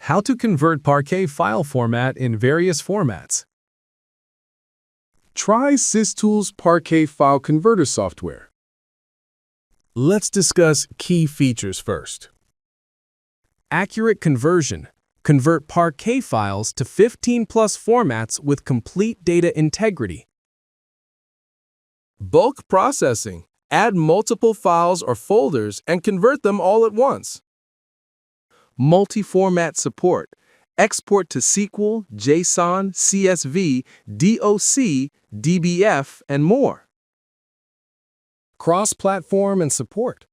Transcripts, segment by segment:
How to convert Parquet file format in various formats. Try SysTools Parquet File Converter software. Let's discuss key features first. Accurate conversion. Convert Parquet files to 15+ formats with complete data integrity. Bulk processing. Add multiple files or folders and convert them all at once. Multi-format support. Export to SQL, JSON, CSV, DOCX, DBF, and more. Cross-platform and support.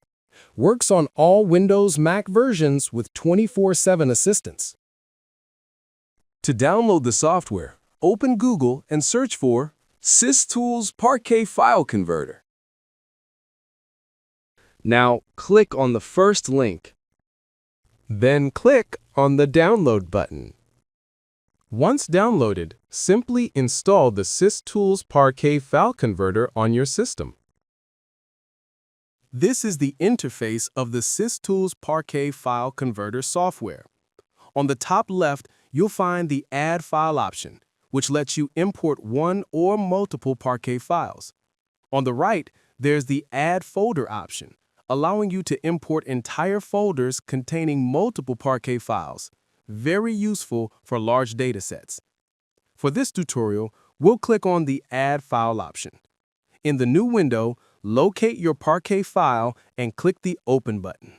Works on all Windows Mac versions with 24/7 assistance. To download the software, open Google and search for SysTools Parquet File Converter. Now, click on the first link. Then click on the Download button. Once downloaded, simply install the SysTools Parquet File Converter on your system. This is the interface of the SysTools Parquet File Converter software. On the top left, you'll find the Add File option, which lets you import one or multiple Parquet files. On the right, there's the Add Folder option, allowing you to import entire folders containing multiple Parquet files, very useful for large datasets. For this tutorial, we'll click on the Add File option. In the new window, locate your Parquet file and click the Open button.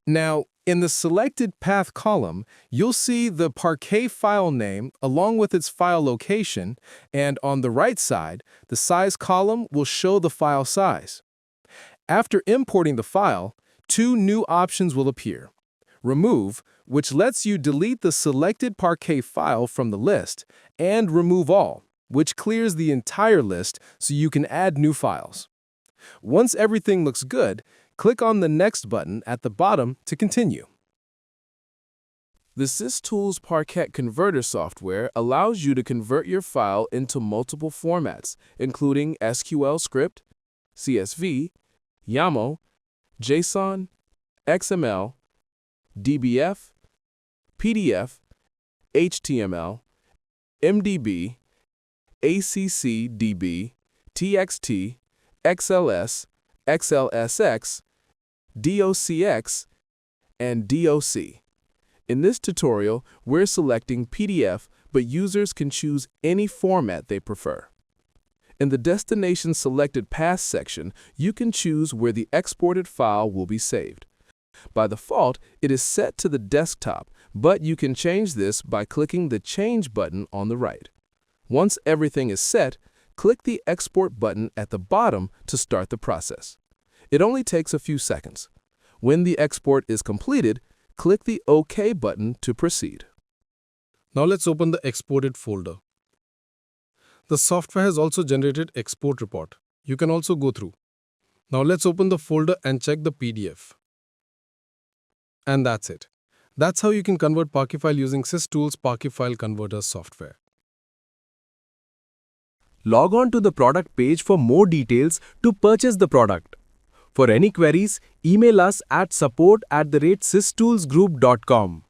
Now, in the Selected Path column, you'll see the Parquet file name along with its file location, and on the right side, the Size column will show the file size. After importing the file, two new options will appear. Remove, which lets you delete the selected Parquet file from the list, and Remove All, which clears the entire list so you can add new files. Once everything looks good, click on the Next button at the bottom to continue. The SysTools Parquet Converter software allows you to convert your file into multiple formats, including SQL Script, CSV, YAML, JSON, XML, DBF, PDF, HTML, MDB, ACCDB, TXT, XLSX, DOCX, and DOC. In this tutorial, we're selecting PDF, but users can choose any format they prefer. In the Destination Selected Path section, you can choose where the exported file will be saved. By default, it is set to the desktop, but you can change this by clicking the Change button on the right. Once everything is set, click the Export button at the bottom to start the process. It only takes a few seconds. When the export is completed, click the OK button to proceed. Now let's open the exported folder. The software has also generated export report. You can also go through. Now let's open the folder and check the PDF. And that's it. That's how you can convert Parquet file using SysTools Parquet File Converter software. Log on to the product page for more details to purchase the product. For any queries, email us at support@systoolsgroup.com.